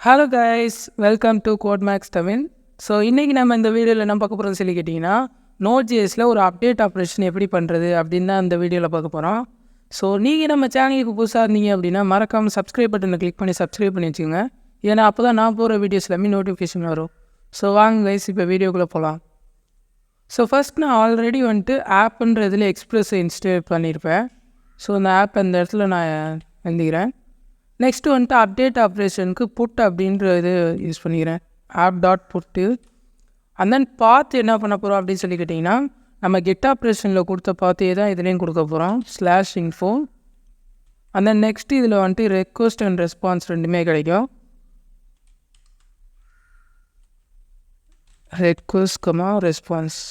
Hello guys, welcome to Codemax Tamil. So இன்றைக்கி நம்ம இந்த வீடியோவில் என்ன பார்க்க போகிறோம்னு சொல்லி கேட்டிங்கன்னா, Node.jsல ஒரு அப்டேட் ஆப்ரேஷன் எப்படி பண்ணுறது அப்படின்னு தான் இந்த வீடியோவில் பார்க்க போகிறோம். ஸோ நீங்கள் நம்ம சேனலுக்கு புதுசாக இருந்தீங்க அப்படின்னா மறக்காமல் சப்ஸ்கிரைப் பட்டனை கிளிக் பண்ணி சப்ஸ்கிரைப் பண்ணி வச்சுக்கோங்க. ஏன்னா அப்போ தான் நான் போகிற வீடியோஸ் எல்லாமே நோட்டிஃபிகேஷன் வரும். ஸோ வாங்க கைஸ், இப்போ வீடியோக்குள்ளே போகலாம். ஸோ ஃபஸ்ட் நான் ஆல்ரெடி ஆப்புன்றதில் எக்ஸ்ப்ரெஸ்ஸை இன்ஸ்டால் பண்ணியிருப்பேன். ஸோ அந்த ஆப் அந்த இடத்துல நான் எழுதிக்கிறேன். நெக்ஸ்ட்டு அப்டேட் ஆப்ரேஷனுக்கு புட் அப்படின்ற இது யூஸ் பண்ணிக்கிறேன். app.put அண்ட் தென் பாத் என்ன பண்ண போகிறோம் அப்படின்னு சொல்லி கேட்டிங்கன்னா, நம்ம கெட் ஆப்ரேஷனில் கொடுத்த பாத்தே தான் இதுலேயும் கொடுக்க போகிறோம். /info அண்ட் தென் நெக்ஸ்ட்டு இதில் ரெக்வஸ்ட் அண்ட் ரெஸ்பான்ஸ் ரெண்டுமே கிடைக்கும். ரெக்வஸ்ட் ரெஸ்பான்ஸ்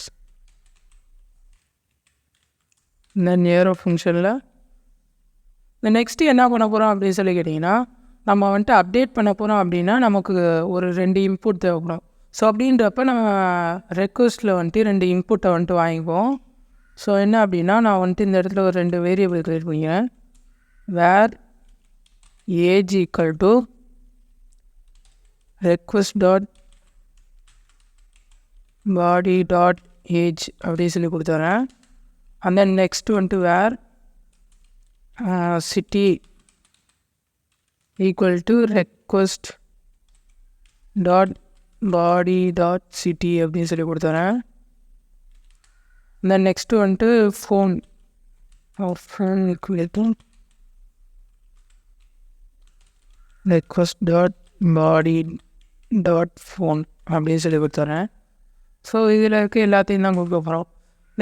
தென் ஏரோ ஃபங்க்ஷனில் நெக்ஸ்ட்டு என்ன பண்ண போகிறோம் அப்படின்னு சொல்லி கேட்டிங்கன்னா, நம்ம அப்டேட் பண்ண போகிறோம் அப்படின்னா நமக்கு ஒரு 2 இன்புட் தேவைப்படும். ஸோ அப்படின்றப்ப நம்ம ரெக்வஸ்ட்டில் 2 இன்புட்டை வாங்கிப்போம். ஸோ என்ன அப்படின்னா, நான் இந்த இடத்துல ஒரு 2 வேரியபிள் கிரியேட் பண்ணிக்கிறேன். Where age equal to request dot body dot age அப்படின்னு சொல்லி கொடுத்துறேன். And then next where city equal to request dot body dot city அப்படின்னு சொல்லி கொடுத்துறேன். Then next phone equal to request dot body dot phone அப்படின்னு சொல்லி கொடுத்துறேன். So இதில் இருக்க எல்லாத்தையும் தான் கொடுக்க போகிறோம்.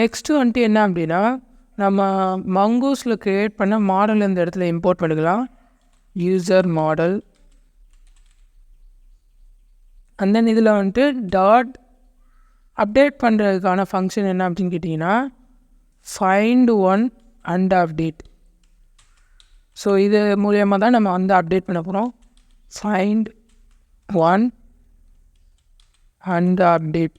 நெக்ஸ்ட்டு என்ன அப்படின்னா, நம்ம மங்கூஸில் க்ரியேட் பண்ண மாடல் இந்த இடத்துல இம்போர்ட் பண்ணிக்கலாம். யூசர் மாடல் அண்ட் தென் இதில் டாட் அப்டேட் பண்ணுறதுக்கான ஃபங்க்ஷன் என்ன அப்படின்னு கேட்டிங்கன்னா, find one and update. So இது மூலயமா தான் நம்ம அப்டேட் பண்ண போகிறோம். Find one and update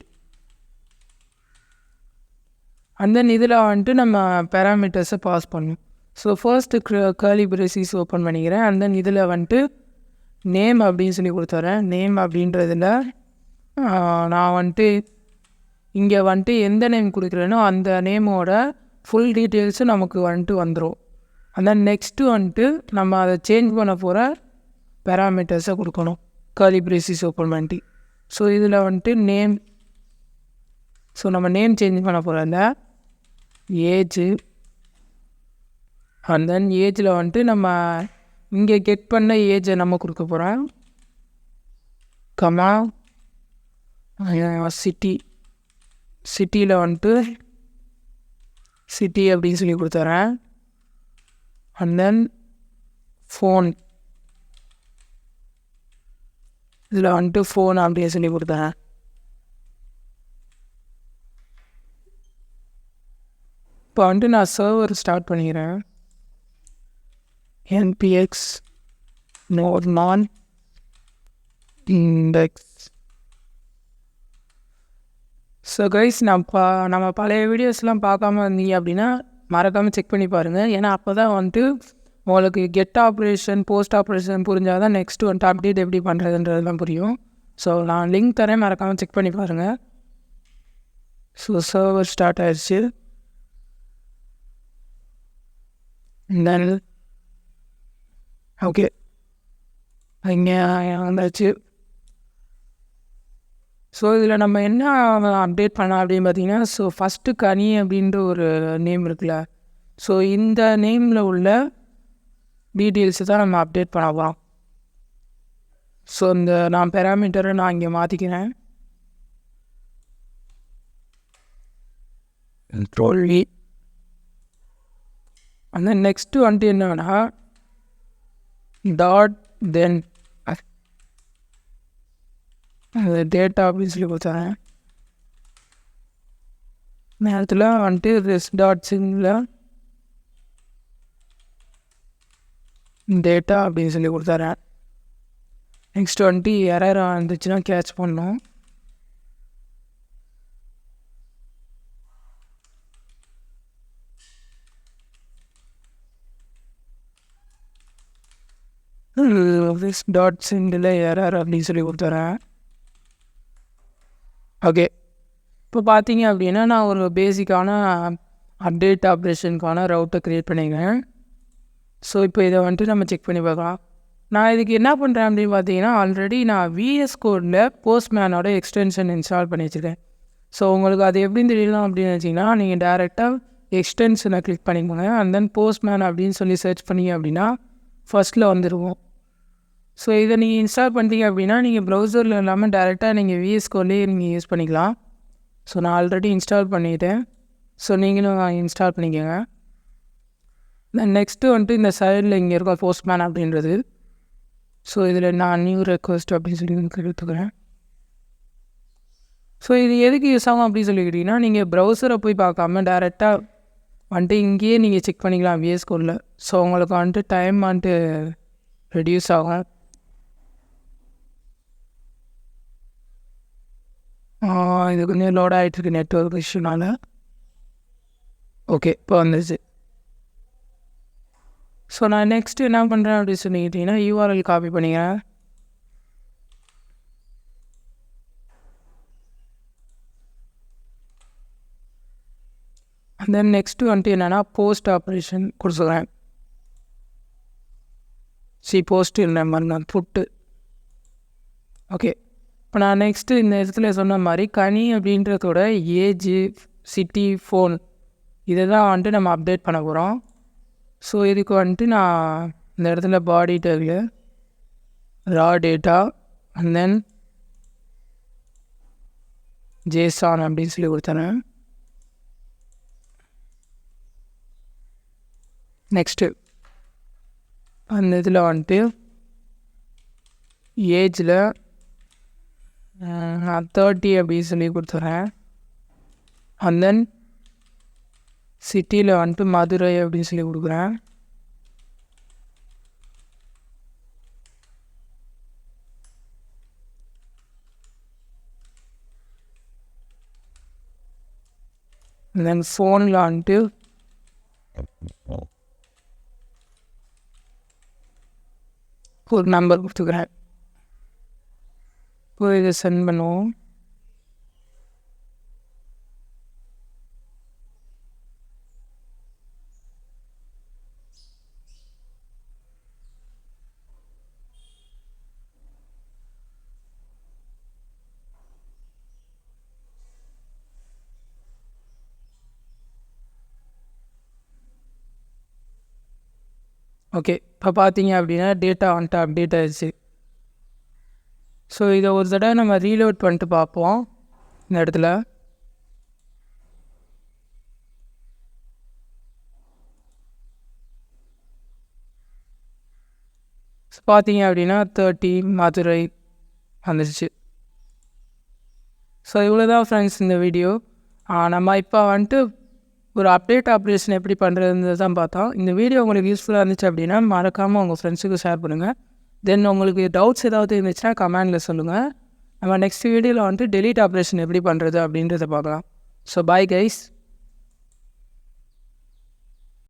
and then இதில் நம்ம பேராமீட்டர்ஸை பாஸ் பண்ணணும். So first curly braces open பண்ணிக்கிறேன். அண்ட் தென் இதில் நேம் அப்படின்னு சொல்லி கொடுத்துட்றேன். நேம் அப்படின்றதில் நான் இங்கே எந்த நேம் கொடுக்குறேனோ அந்த நேமோட ஃபுல் டீட்டெயில்ஸும் நமக்கு வந்துடும். அண்ட் தென் நெக்ஸ்ட்டு நம்ம அதை சேஞ்ச் பண்ண போகிற பேராமீட்டர்ஸை கொடுக்கணும். கர்லி பிரேசிஸ் ஓப்பன் பண்ணிட்டு ஸோ இதில் நேம். ஸோ நம்ம நேம் சேஞ்ச் பண்ண போகிற அந்த ஏஜ் அண்ட் தென் ஏஜில் நம்ம இங்கே கெட் பண்ண ஏஜை நம்ம கொடுக்க போகிறோம். கமா சிட்டியில் சிட்டி அப்படின்னு சொல்லி கொடுத்துறேன். அண்ட் தென் ஃபோன் இதில் ஃபோன் அப்படின்னு சொல்லி கொடுத்தேன். இப்போ நான் சர்வர் ஸ்டார்ட் பண்ணிக்கிறேன். npx node non index. So guys, நம்ம பழைய வீடியோஸ்லாம் பார்க்காம இருந்தீங்க அப்படின்னா மறக்காமல் செக் பண்ணி பாருங்கள். ஏன்னா அப்போ தான் உங்களுக்கு கெட் ஆப்ரேஷன் போஸ்ட் ஆப்ரேஷன் புரிஞ்சால் தான் நெக்ஸ்ட்டு அப்டேட் எப்படி பண்ணுறதுன்றதுலாம் புரியும். ஸோ நான் லிங்க் தரேன், மறக்காமல் செக் பண்ணி பாருங்கள். ஸோ சர்வர் ஸ்டார்ட் ஆயிடுச்சு. தென் ஓகே, இங்கே வந்தாச்சு. ஸோ இதில் நம்ம என்ன அப்டேட் பண்ணலாம் அப்படின்னு பார்த்தீங்கன்னா, ஸோ ஃபஸ்ட்டு கனி அப்படின்ற ஒரு நேம் இருக்குல்ல, ஸோ இந்த நேமில் உள்ள டீட்டெயில்ஸை தான் நம்ம அப்டேட் பண்ணலாம். ஸோ நான் பேராமீட்டரை நான் இங்கே மாற்றிக்கிறேன். ட்ரோல்லி அந்த நெக்ஸ்ட்டு என்னன்னா டாட் தென் டேட்டா அப்படின்னு சொல்லி கொடுத்தாங்க. நேரத்தில் ரெஸ் டாட் சிங்கில் டேட்டா அப்படின்னு சொல்லி கொடுத்தாரேன். நெக்ஸ்ட்டு எரர் இருந்துச்சுன்னா கேட்ச் பண்ணோம். this டாட் செண்டில் எரர் அப்படின்னு சொல்லி கொடுத்துறேன். ஓகே, இப்போ பார்த்தீங்க அப்படின்னா நான் ஒரு பேசிக்கான அப்டேட் ஆப்ரேஷனுக்கான ரவுட்டை க்ரியேட் பண்ணிக்கிறேன். ஸோ இப்போ இதை வந்துட்டு நம்ம செக் பண்ணி பார்க்கலாம். நான் இதுக்கு என்ன பண்ணுறேன் அப்படின்னு பார்த்தீங்கன்னா, ஆல்ரெடி நான் விஎஸ் கோடில் போஸ்ட்மேனோட எக்ஸ்டென்ஷன் இன்ஸ்டால் பண்ணி வச்சுருக்கேன். ஸோ உங்களுக்கு அது எப்படின்னு தெரியலாம் அப்படின்னு வச்சிங்கன்னா, நீங்கள் டேரெக்டாக எக்ஸ்டென்ஷனை கிளிக் பண்ணிக்கோங்க. அண்ட் தென் போஸ்ட்மேன் அப்படின்னு சொல்லி சர்ச் பண்ணிங்க அப்படின்னா ஃபஸ்ட்டில் வந்துடுவோம். ஸோ இதை நீங்கள் இன்ஸ்டால் பண்ணிட்டீங்க அப்படின்னா நீங்கள் ப்ரௌசரில் இல்லாமல் டேரெக்டாக நீங்கள் விஎஸ் கோட்லேயே நீங்கள் யூஸ் பண்ணிக்கலாம். ஸோ நான் ஆல்ரெடி இன்ஸ்டால் பண்ணிவிட்டேன். ஸோ நீங்களும் இன்ஸ்டால் பண்ணிக்கோங்க. தென் நெக்ஸ்ட்டு வந்துட்டு இந்த சைடில் இங்கே இருக்கும் போஸ்ட்மேன் அப்படின்றது. ஸோ இதில் நான் நியூ ரெக்வஸ்ட் அப்படின்னு சொல்லி எடுத்துக்கிறேன். ஸோ இது எதுக்கு யூஸ் ஆகும் அப்படின்னு சொல்லிக்கிட்டிங்கன்னா, நீங்கள் ப்ரௌசரை போய் பார்க்காம டேரெக்டாக வந்துட்டு இங்கேயே நீங்கள் செக் பண்ணிக்கலாம் விஎஸ் கோடில். ஸோ உங்களுக்கு வந்துட்டு டைம் வந்துட்டு ரெடியூஸ் ஆகும். இது கொஞ்சம் லோட் ஆகிட்டுருக்கு நெட்வொர்க் இஷ்யூனால. ஓகே, இப்போ வந்துருச்சு. ஸோ நான் நெக்ஸ்ட்டு என்ன பண்ணுறேன் அப்படின்னு சொல்லிக்கிட்டிங்கன்னா, யூஆர்எல் காப்பி பண்ணிக்கிறேன். அண்ட் தென் நெக்ஸ்ட்டு வந்துட்டு என்னென்னா போஸ்ட் ஆப்ரேஷன் கொடுத்துக்கிறேன். போஸ்ட் இல்லை நான் புட்டு. ஓகே, இப்போ நான் நெக்ஸ்ட்டு இந்த இடத்துல சொன்ன மாதிரி கனி அப்படின்றதோட ஏஜு, சிட்டி, ஃபோன் இதை தான் வந்துட்டு நம்ம அப்டேட் பண்ண போகிறோம். ஸோ இதுக்கு வந்துட்டு நான் இந்த இடத்துல பாடி டேக்ல raw data and then JSON அப்படின்னு சொல்லி கொடுத்தேன். நெக்ஸ்ட்டு அந்த இதில் வந்துட்டு ஏஜில் நான் 30 அப்படின்னு சொல்லி கொடுத்துட்றேன். அண்ட் தென் சிட்டியில் வந்துட்டு மதுரை அப்படின்னு சொல்லி கொடுக்குறேன். தென் ஃபோனில் வந்துட்டு ஒரு நம்பர் கொடுத்துக்கிறேன். இப்போ இதை சென்ட் பண்ணுவோம். ஓகே, இப்போ பார்த்தீங்க அப்படின்னா டேட்டா வந்துட்டு அப்டேட் ஆகிடுச்சு. ஸோ இதை ஒரு தடவை நம்ம ரீலோட் பண்ணிட்டு பார்ப்போம். இந்த இடத்துல பார்த்தீங்க அப்படின்னா 30 மதுரை வந்துடுச்சு. ஸோ இவ்வளோ தான் ஃப்ரெண்ட்ஸ் இந்த வீடியோ. நம்ம இப்போ வந்துட்டு ஒரு அப்டேட் ஆப்ரேஷன் எப்படி பண்ணுறதுன்னு தான் பார்த்தோம். இந்த வீடியோ உங்களுக்கு யூஸ்ஃபுல்லாக இருந்துச்சு அப்படின்னா மறக்காமல் உங்கள் ஃப்ரெண்ட்ஸுக்கு ஷேர் பண்ணுங்கள். தென் உங்களுக்கு டவுட்ஸ் ஏதாவது இருந்துச்சுன்னா கமெண்டில் சொல்லுங்கள். நம்ம நெக்ஸ்ட் வீடியோவில் வந்துட்டு டெலீட் ஆப்ரேஷன் எப்படி பண்ணுறது அப்படின்றத பார்க்கலாம். So bye guys.